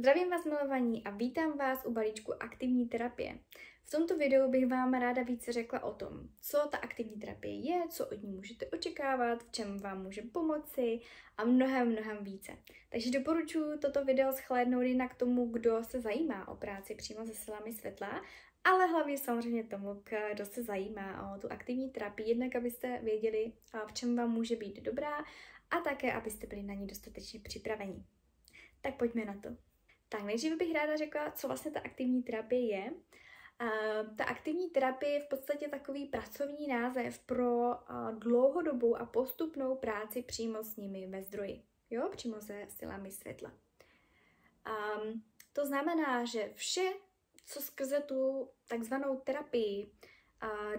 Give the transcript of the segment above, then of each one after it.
Zdravím vás milovaní a vítám vás u balíčku aktivní terapie. V tomto videu bych vám ráda více řekla o tom, co ta aktivní terapie je, co od ní můžete očekávat, v čem vám může pomoci a mnohem více. Takže doporučuji toto video shlédnout jednak tomu, kdo se zajímá o práci přímo se silami světla, ale hlavně samozřejmě tomu, kdo se zajímá o tu aktivní terapii, jednak abyste věděli, v čem vám může být dobrá a také, abyste byli na ní dostatečně připraveni. Tak pojďme na to. Tak nejdříve bych ráda řekla, co vlastně ta aktivní terapie je. Ta aktivní terapie je v podstatě takový pracovní název pro dlouhodobou a postupnou práci přímo s nimi ve zdroji. Jo, přímo se silami světla. To znamená, že vše, co skrze tu takzvanou terapii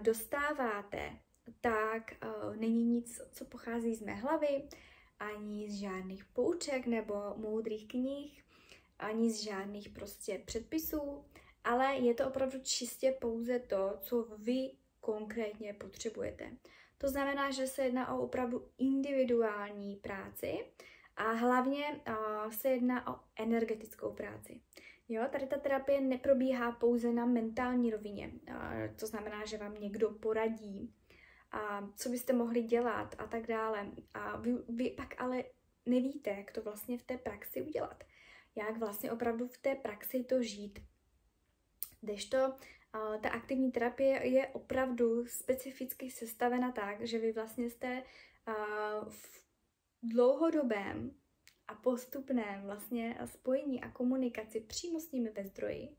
dostáváte, tak není nic, co pochází z mé hlavy, ani z žádných pouček nebo moudrých knih, ani z žádných prostě předpisů, ale je to opravdu čistě pouze to, co vy konkrétně potřebujete. To znamená, že se jedná o opravdu individuální práci a hlavně se jedná o energetickou práci. Jo, tady ta terapie neprobíhá pouze na mentální rovině, to znamená, že vám někdo poradí, co byste mohli dělat a tak dále. A vy pak ale nevíte, jak to vlastně v té praxi udělat. Jak vlastně opravdu v té praxi to žít. Kdežto ta aktivní terapie je opravdu specificky sestavena tak, že vy vlastně jste v dlouhodobém a postupném vlastně spojení a komunikaci přímo s nimi ve zdroji.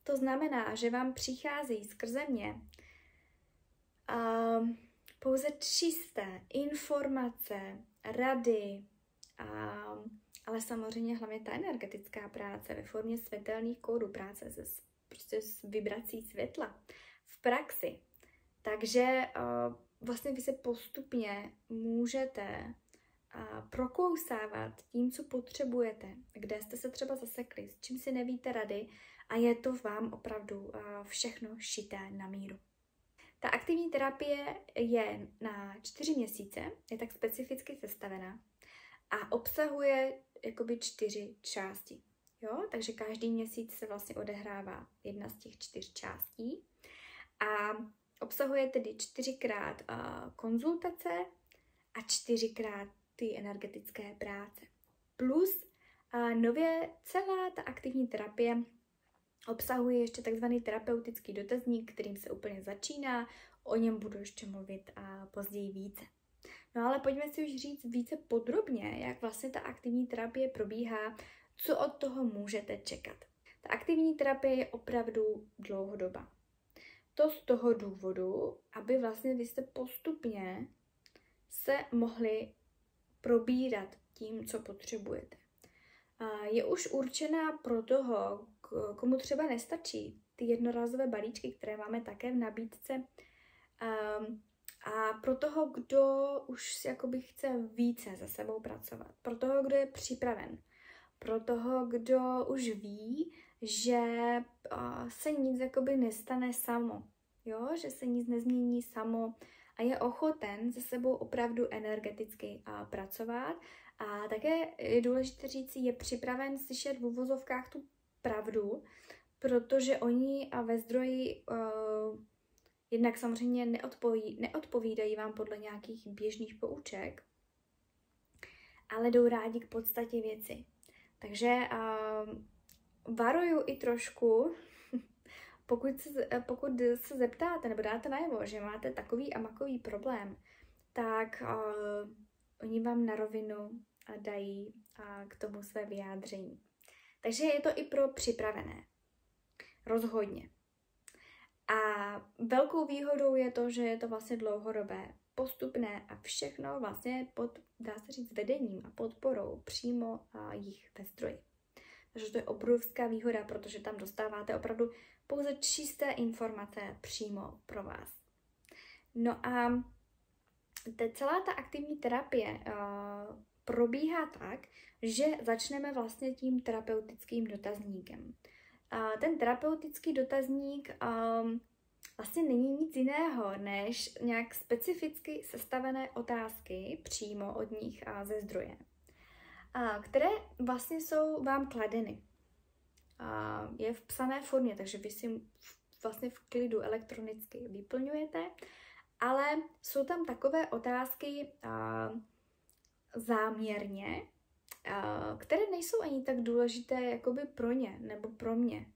To znamená, že vám přicházejí skrze mě pouze čisté informace, rady, ale samozřejmě hlavně ta energetická práce ve formě světelných kódů, práce s vibrací světla v praxi. Takže vlastně vy se postupně můžete prokousávat tím, co potřebujete, kde jste se třeba zasekli, s čím si nevíte rady a je to vám opravdu všechno šité na míru. Ta aktivní terapie je na 4 měsíce, je tak specificky sestavená a obsahuje jakoby 4 části. Jo? Takže každý měsíc se vlastně odehrává jedna z těch 4 částí a obsahuje tedy 4krát konzultace a 4krát ty energetické práce. Plus nově celá ta aktivní terapie obsahuje ještě takzvaný terapeutický dotazník, kterým se úplně začíná, o něm budu ještě mluvit později více. No ale pojďme si už říct více podrobně, jak vlastně ta aktivní terapie probíhá, co od toho můžete čekat. Ta aktivní terapie je opravdu dlouhodobá. To z toho důvodu, aby vlastně vy jste postupně se mohli probírat tím, co potřebujete. Je už určená pro toho, komu třeba nestačí ty jednorázové balíčky, které máme také v nabídce, a pro toho, kdo už jakoby chce více se sebou pracovat, pro toho, kdo je připraven, pro toho, kdo už ví, že se nic jakoby nestane samo, jo? Že se nic nezmění samo a je ochoten se sebou opravdu energeticky pracovat. A také je důležité říct, je připraven slyšet v uvozovkách tu pravdu, protože oni ve zdroji jednak samozřejmě neodpovídají vám podle nějakých běžných pouček, ale jdou rádi k podstatě věci. Takže varuju i trošku, pokud se zeptáte nebo dáte najevo, že máte takový a makový problém, tak oni vám na rovinu dají k tomu své vyjádření. Takže je to i pro připravené. Rozhodně. A velkou výhodou je to, že je to vlastně dlouhodobé, postupné a všechno vlastně pod, dá se říct, vedením a podporou přímo jich ve zdroji. Takže to je obrovská výhoda, protože tam dostáváte opravdu pouze čisté informace přímo pro vás. No a celá ta aktivní terapie probíhá tak, že začneme vlastně tím terapeutickým dotazníkem. Ten terapeutický dotazník vlastně není nic jiného, než nějak specificky sestavené otázky přímo od nich ze zdroje, které vlastně jsou vám kladeny. je v psané formě, takže vy si vlastně v klidu elektronicky vyplňujete, ale jsou tam takové otázky záměrně, které nejsou ani tak důležité jakoby pro ně nebo pro mě.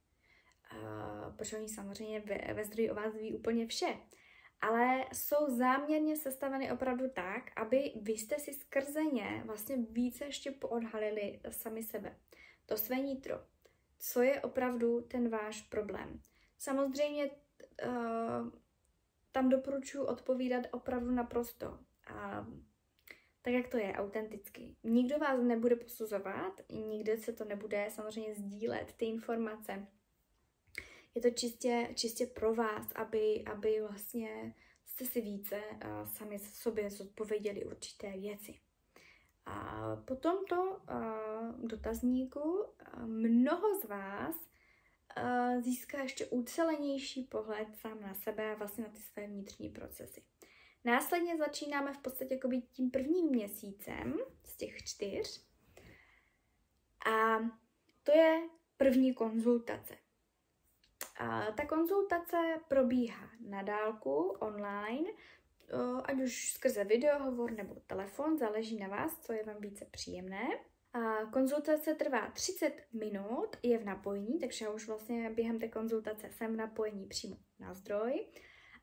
Protože oni samozřejmě ve zdroji o vás ví úplně vše. Ale jsou záměrně sestaveny opravdu tak, aby vy jste si skrze ně vlastně více ještě poodhalili sami sebe. To své nitro. Co je opravdu ten váš problém. Samozřejmě tam doporučuji odpovídat opravdu naprosto. Tak, jak to je, autenticky. Nikdo vás nebude posuzovat, nikde se to nebude samozřejmě sdílet, ty informace. Je to čistě pro vás, aby vlastně jste si více sami sobě zodpověděli určité věci. A po tomto dotazníku mnoho z vás získá ještě ucelenější pohled sám na sebe a vlastně na ty své vnitřní procesy. Následně začínáme v podstatě jakoby tím prvním měsícem z těch 4 a to je první konzultace. Ta konzultace probíhá na dálku, online, ať už skrze videohovor nebo telefon, záleží na vás, co je vám více příjemné. Konzultace trvá 30 minut, je v napojení, takže já už vlastně během té konzultace jsem v napojení přímo na zdroj.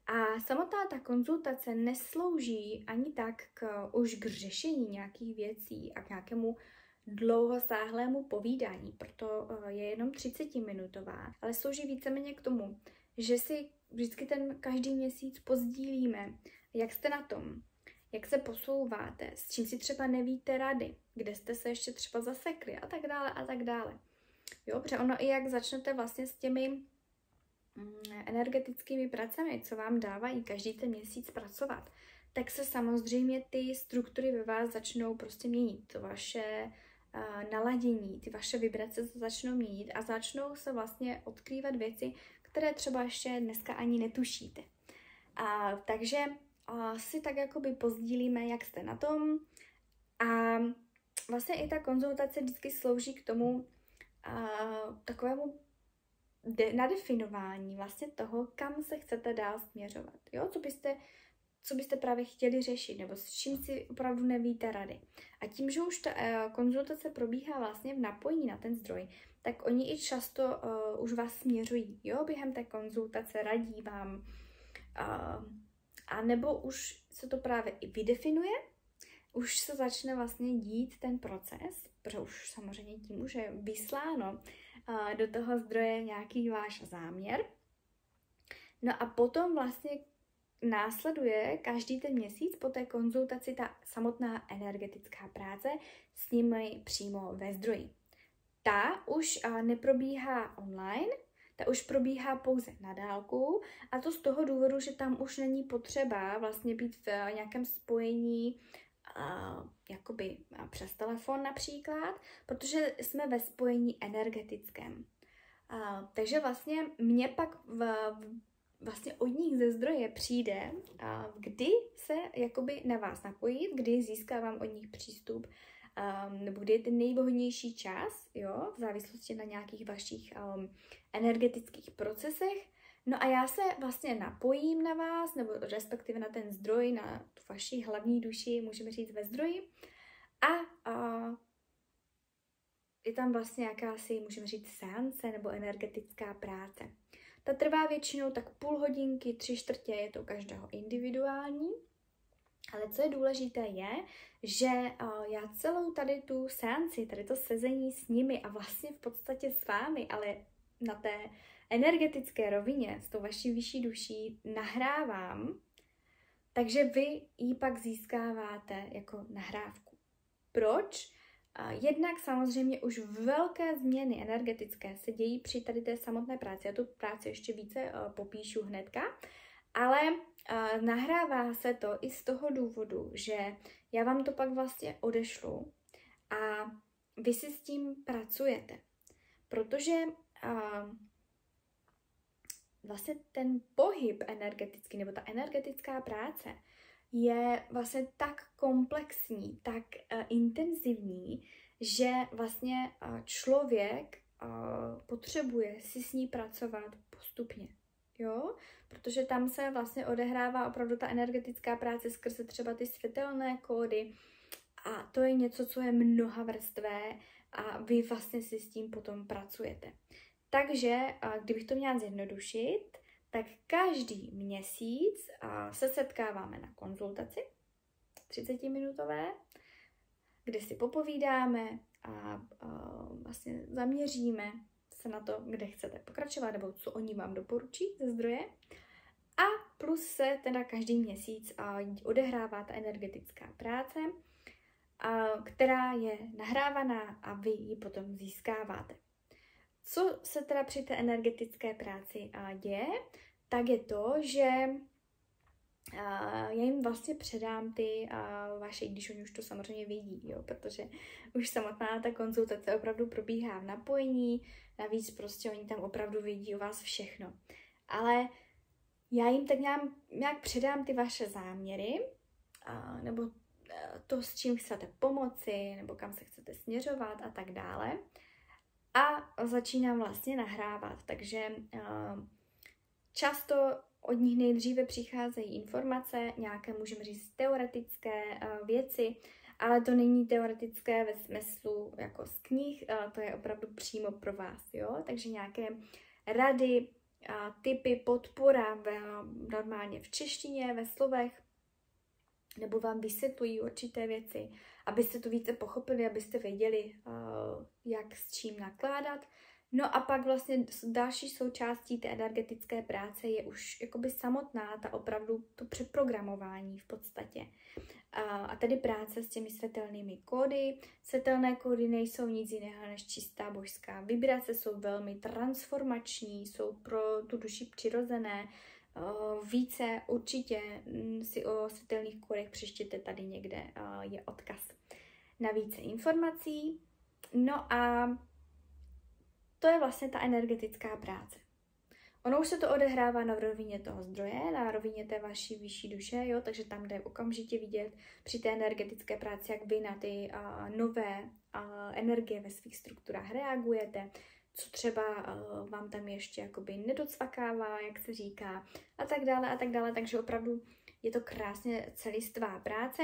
A samotná ta konzultace neslouží ani tak už k řešení nějakých věcí a k nějakému dlouhosáhlému povídání, proto je jenom 30-minutová, ale slouží víceméně k tomu, že si vždycky ten každý měsíc pozdílíme, jak jste na tom, jak se posouváte, s čím si třeba nevíte rady, kde jste se ještě třeba zasekli a tak dále a tak dále. Jo, protože ono i jak začnete vlastně s těmi energetickými pracemi, co vám dávají každý ten měsíc pracovat, tak se samozřejmě ty struktury ve vás začnou prostě měnit. To vaše naladění, ty vaše vibrace se začnou měnit a začnou se vlastně odkrývat věci, které třeba ještě dneska ani netušíte. Takže si tak jakoby pozdílíme, jak jste na tom a vlastně i ta konzultace vždycky slouží k tomu takovému nadefinování vlastně toho, kam se chcete dál směřovat. Jo? Co byste právě chtěli řešit, nebo s čím si opravdu nevíte rady. A tím, že už ta konzultace probíhá vlastně v napojení na ten zdroj, tak oni i často už vás směřují. Jo? Během té konzultace radí vám, a nebo už se to právě i vydefinuje, už se začne vlastně dít ten proces, protože už samozřejmě tím už je vysláno do toho zdroje nějaký váš záměr. No a potom vlastně následuje každý ten měsíc po té konzultaci ta samotná energetická práce s nimi přímo ve zdroji. Ta už neprobíhá online, ta už probíhá pouze na dálku a to z toho důvodu, že tam už není potřeba vlastně být v nějakém spojení jakoby přes telefon například, protože jsme ve spojení energetickém. Takže vlastně mě pak vlastně od nich ze zdroje přijde, kdy se jakoby na vás napojit, kdy získávám od nich přístup, nebo kdy je ten nejvhodnější čas, jo, v závislosti na nějakých vašich energetických procesech. No a já se vlastně napojím na vás, nebo respektive na ten zdroj, na tu vaši hlavní duši, můžeme říct ve zdroji. A je tam vlastně jakási, můžeme říct, seance nebo energetická práce. Ta trvá většinou tak půl hodinky, 3/4, je to každého individuální. Ale co je důležité je, že já celou tady tu seanci, tady to sezení s nimi a vlastně v podstatě s vámi, ale na té energetické rovině s tou vaší vyšší duší nahrávám, takže vy ji pak získáváte jako nahrávku. Proč? Jednak samozřejmě už velké změny energetické se dějí při tady té samotné práci. Já tu práci ještě více popíšu hnedka, ale nahrává se to i z toho důvodu, že já vám to pak vlastně odešlu a vy si s tím pracujete. Protože vlastně ten pohyb energetický nebo ta energetická práce je vlastně tak komplexní, tak intenzivní, že vlastně člověk potřebuje si s ní pracovat postupně. Jo? Protože tam se vlastně odehrává opravdu ta energetická práce skrze třeba ty světelné kódy a to je něco, co je mnohavrstvé a vy vlastně si s tím potom pracujete. Takže, kdybych to měla zjednodušit, tak každý měsíc se setkáváme na konzultaci 30-minutové, kde si popovídáme a vlastně zaměříme se na to, kde chcete pokračovat, nebo co oni vám doporučí ze zdroje. A plus se teda každý měsíc odehrává ta energetická práce, která je nahrávaná a vy ji potom získáváte. Co se teda při té energetické práci děje, tak je to, že já jim vlastně předám ty vaše, když oni už to samozřejmě vědí, jo, protože už samotná ta konzultace opravdu probíhá v napojení, navíc prostě oni tam opravdu vědí o vás všechno. Ale já jim tak nějak předám ty vaše záměry, nebo to, s čím chcete pomoci, nebo kam se chcete směřovat a tak dále. A začínám vlastně nahrávat, takže často od nich nejdříve přicházejí informace, nějaké, můžeme říct, teoretické věci, ale to není teoretické ve smyslu jako z knih, to je opravdu přímo pro vás, jo? Takže nějaké rady, tipy, podpora normálně v češtině, ve slovech, nebo vám vysvětlují určité věci, abyste to více pochopili, abyste věděli, jak s čím nakládat. No a pak vlastně další součástí té energetické práce je už jakoby samotná, ta opravdu to přeprogramování v podstatě. A tedy práce s těmi světelnými kódy. Světelné kódy nejsou nic jiného než čistá božská vibrace, jsou velmi transformační, jsou pro tu duši přirozené. Více určitě si o světelných kódech přečtěte, tady někde je odkaz na více informací. No a to je vlastně ta energetická práce. Ono už se to odehrává na rovině toho zdroje, na rovině té vaší vyšší duše, jo? Takže tam jde okamžitě vidět při té energetické práci, jak vy na ty nové energie ve svých strukturách reagujete, co třeba vám tam ještě jakoby nedocvakává, jak se říká, a tak dále. Takže opravdu je to krásně celistvá práce,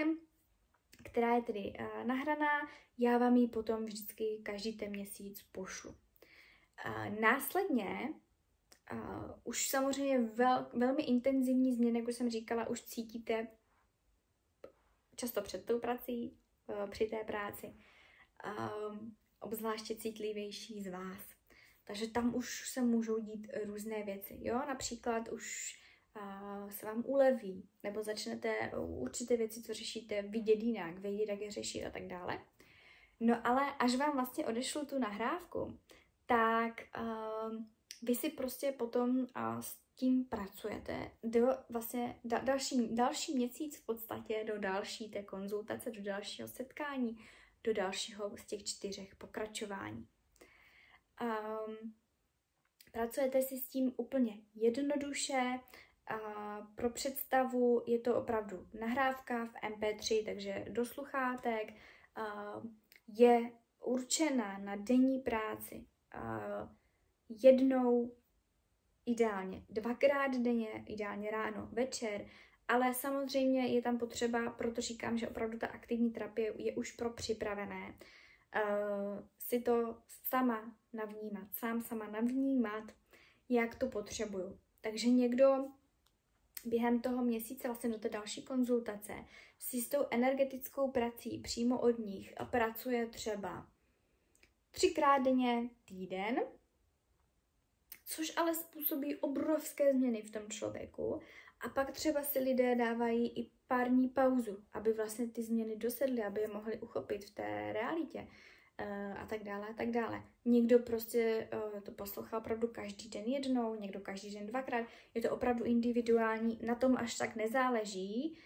která je tedy nahraná. Já vám ji potom vždycky každý ten měsíc pošlu. Následně už samozřejmě velmi intenzivní změny, jak už jsem říkala, už cítíte často před tou prací, při té práci, obzvláště citlivější z vás. Takže tam už se můžou dít různé věci. Jo? Například už se vám uleví, nebo začnete určité věci, co řešíte, vidět jinak, vědět, jak je řešit a tak dále. No ale až vám vlastně odešlu tu nahrávku, tak vy si prostě potom s tím pracujete do vlastně další měsíc v podstatě, do další té konzultace, do dalšího setkání, do dalšího z těch 4 pokračování. Pracujete si s tím úplně jednoduše. Pro představu je to opravdu nahrávka v MP3, takže do sluchátek, je určena na denní práci. Jednou, ideálně 2krát denně, ideálně ráno, večer, ale samozřejmě je tam potřeba, proto říkám, že opravdu ta aktivní terapie je už pro připravené, si to sama navnímat, jak to potřebuju. Takže někdo během toho měsíce, vlastně do té další konzultace, si s tou energetickou prací přímo od nich a pracuje třeba 3krát denně týden, což ale způsobí obrovské změny v tom člověku. A pak třeba si lidé dávají i pární pauzu, aby vlastně ty změny dosedly, aby je mohli uchopit v té realitě a tak dále. Někdo prostě to poslouchá opravdu každý den jednou, někdo každý den 2krát. Je to opravdu individuální, na tom až tak nezáleží.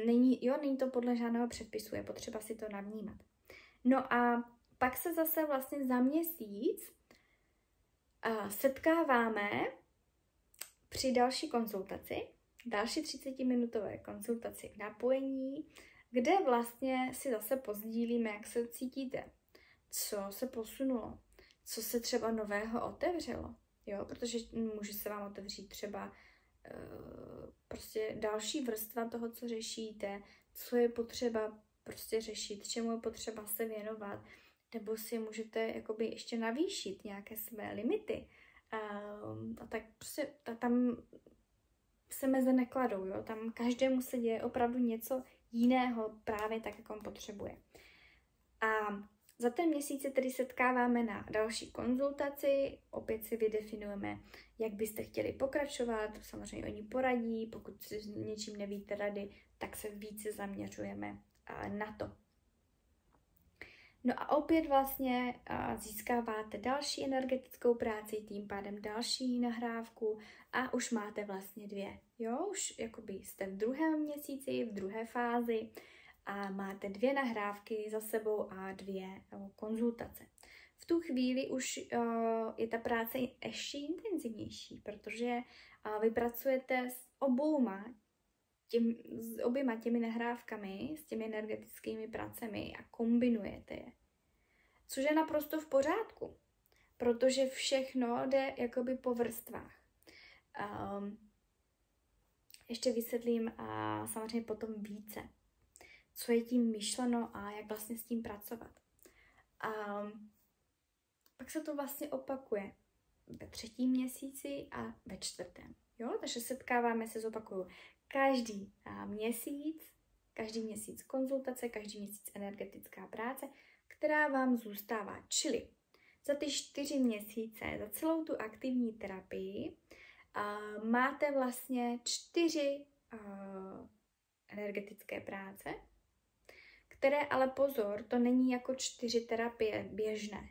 Není to podle žádného předpisu, je potřeba si to navnímat. No a pak se zase vlastně za měsíc setkáváme při další konzultaci, další 30-minutové konzultaci v napojení, kde vlastně si zase pozdílíme, jak se cítíte. co se posunulo, co se třeba nového otevřelo, jo, protože může se vám otevřít třeba prostě další vrstva toho, co řešíte, co je potřeba prostě řešit, čemu je potřeba se věnovat, nebo si můžete jakoby ještě navýšit nějaké své limity. A tak prostě tam se meze nekladou, jo? Tam každému se děje opravdu něco jiného právě tak, jak on potřebuje. A za ten měsíc se tedy setkáváme na další konzultaci, opět si vydefinujeme, jak byste chtěli pokračovat, samozřejmě oni poradí, pokud si s něčím nevíte rady, tak se více zaměřujeme na to. No a opět vlastně získáváte další energetickou práci, tím pádem další nahrávku a už máte vlastně 2. Jo, už jakoby jste v druhém měsíci, v druhé fázi a máte 2 nahrávky za sebou a 2 konzultace. V tu chvíli už je ta práce ještě intenzivnější, protože vy pracujete s oběma těmi nahrávkami, s těmi energetickými pracemi a kombinujete je. Což je naprosto v pořádku, protože všechno jde jakoby po vrstvách. Ještě vysvětlím samozřejmě potom více, co je tím myšleno a jak vlastně s tím pracovat. Pak se to vlastně opakuje ve 3. měsíci a ve 4. Jo? Takže setkáváme se, zopakuju, každý měsíc konzultace, každý měsíc energetická práce, která vám zůstává. Čili za ty 4 měsíce, za celou tu aktivní terapii, máte vlastně 4 energetické práce, které ale pozor, to není jako 4 terapie běžné.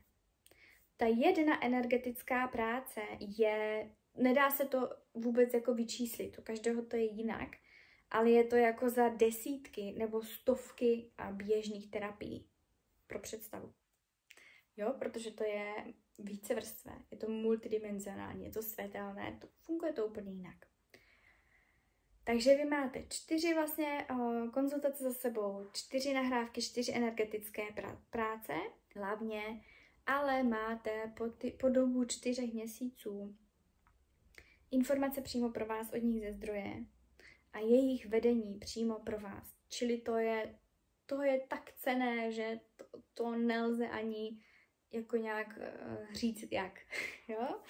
Ta jedna energetická práce nedá se to vůbec jako vyčíslit, u každého to je jinak, ale je to jako za desítky nebo stovky běžných terapií. Pro představu. Jo, protože to je vícevrstvé, je to multidimenzionální, je to světelné, funguje to úplně jinak. Takže vy máte 4 vlastně konzultace za sebou, 4 nahrávky, 4 energetické práce, hlavně, ale máte po dobu 4 měsíců informace přímo pro vás od nich ze zdroje a jejich vedení přímo pro vás. Čili to je tak cenné, že to nelze ani jako nějak říct jak. Jo?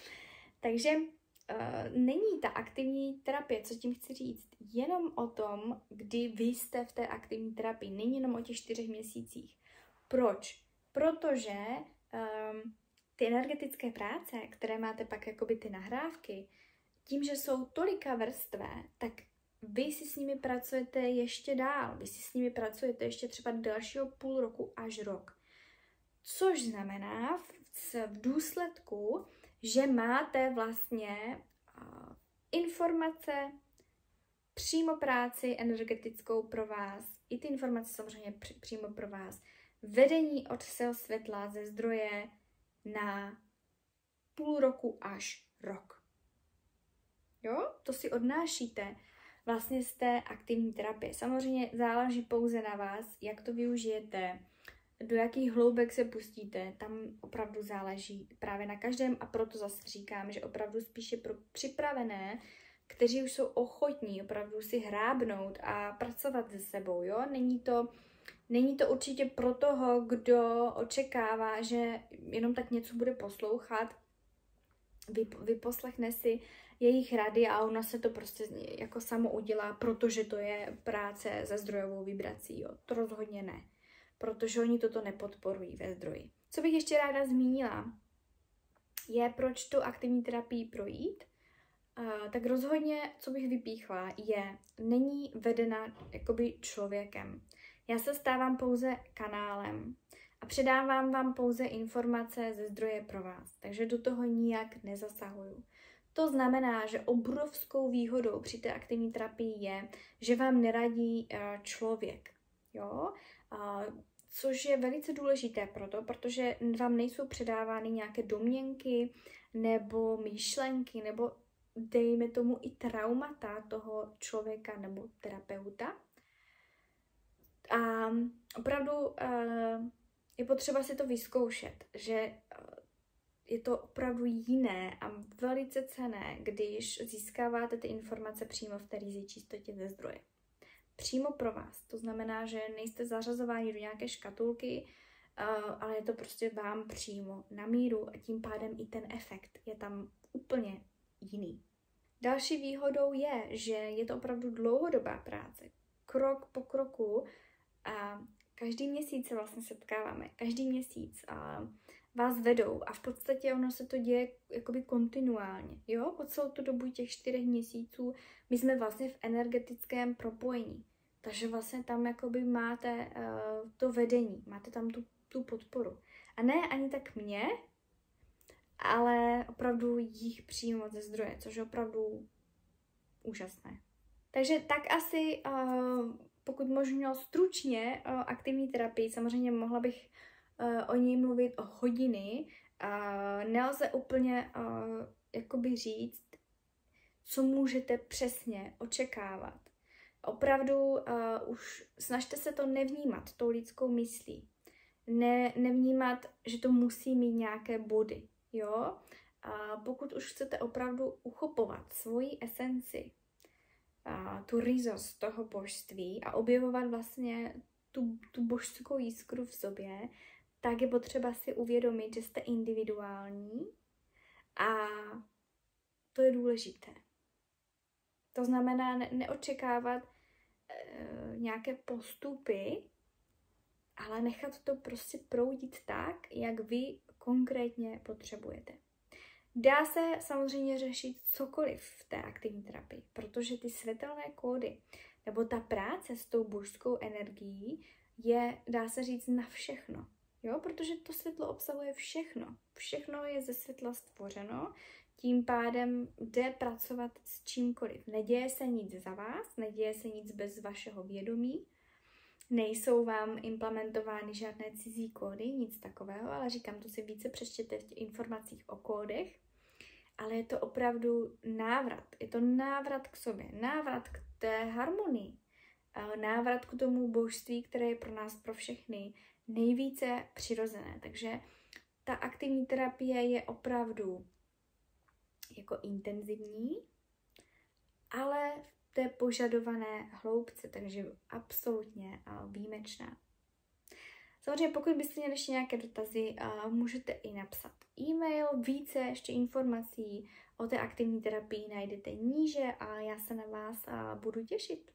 Takže není ta aktivní terapie, co tím chci říct, jenom o tom, kdy vy jste v té aktivní terapii, není jenom o těch 4 měsících. Proč? Protože ty energetické práce, které máte pak jakoby ty nahrávky, tím, že jsou tolika vrstvé, tak vy si s nimi pracujete ještě dál. Vy si s nimi pracujete ještě třeba dalšího půl roku až rok. Což znamená v důsledku, že máte vlastně informace, přímo práci energetickou pro vás, i ty informace samozřejmě přímo pro vás, vedení od sil světla ze zdroje na půl roku až rok. Jo? To si odnášíte vlastně z té aktivní terapie. Samozřejmě záleží pouze na vás, jak to využijete, do jakých hloubek se pustíte, tam opravdu záleží právě na každém a proto zase říkám, že opravdu spíše pro připravené, kteří už jsou ochotní opravdu si hrábnout a pracovat se sebou, jo? Není to určitě pro toho, kdo očekává, že jenom tak něco bude poslouchat, vyposlechne si jejich rady a ona se to prostě jako samo udělá, protože to je práce se zdrojovou vibrací, jo? To rozhodně ne. Protože oni toto nepodporují ve zdroji. Co bych ještě ráda zmínila, je proč tu aktivní terapii projít. Tak rozhodně, co bych vypíchla, není vedena jakoby člověkem. Já se stávám pouze kanálem a předávám vám pouze informace ze zdroje pro vás, takže do toho nijak nezasahuju. To znamená, že obrovskou výhodou při té aktivní terapii je, že vám neradí člověk. Jo? Což je velice důležité protože vám nejsou předávány nějaké domněnky nebo myšlenky nebo dejme tomu i traumata toho člověka nebo terapeuta. A opravdu je potřeba si to vyzkoušet, že je to opravdu jiné a velice cenné, když získáváte ty informace přímo v té rýzí čistotě ze zdroje. Přímo pro vás. To znamená, že nejste zařazováni do nějaké škatulky, ale je to prostě vám přímo na míru a tím pádem i ten efekt je tam úplně jiný. Další výhodou je, že je to opravdu dlouhodobá práce. Krok po kroku a každý měsíc se vlastně setkáváme. Každý měsíc vás vedou a v podstatě ono se to děje jakoby kontinuálně. Jo? Po celou tu dobu těch 4 měsíců my jsme vlastně v energetickém propojení. Takže vlastně tam jakoby máte to vedení, máte tam tu podporu. A ne ani tak mě, ale opravdu jich přímo ze zdroje, což je opravdu úžasné. Takže tak asi, pokud možno stručně o aktivní terapii, samozřejmě mohla bych o ní mluvit o hodiny, nelze úplně jakoby říct, co můžete přesně očekávat. Opravdu už snažte se to nevnímat tou lidskou myslí. Nevnímat, že to musí mít nějaké body. Jo? A pokud už chcete opravdu uchopovat svoji esenci, tu ryzost toho božství a objevovat vlastně tu božskou jiskru v sobě, tak je potřeba si uvědomit, že jste individuální a to je důležité. To znamená neočekávat nějaké postupy, ale nechat to prostě proudit tak, jak vy konkrétně potřebujete. Dá se samozřejmě řešit cokoliv v té aktivní terapii, protože ty světelné kódy nebo ta práce s tou božskou energií je, dá se říct, na všechno. Jo? Protože to světlo obsahuje všechno. Všechno je ze světla stvořeno, tím pádem jde pracovat s čímkoliv. Neděje se nic za vás, neděje se nic bez vašeho vědomí, nejsou vám implementovány žádné cizí kódy, nic takového, ale říkám, to si více přečtěte v těch informacích o kódech, ale je to opravdu návrat. Je to návrat k sobě, návrat k té harmonii, návrat k tomu božství, které je pro nás, pro všechny, nejvíce přirozené. Takže ta aktivní terapie je opravdu jako intenzivní, ale v té požadované hloubce, takže absolutně výjimečná. Samozřejmě pokud byste měli ještě nějaké dotazy, můžete i napsat e-mail, více ještě informací o té aktivní terapii najdete níže a já se na vás budu těšit.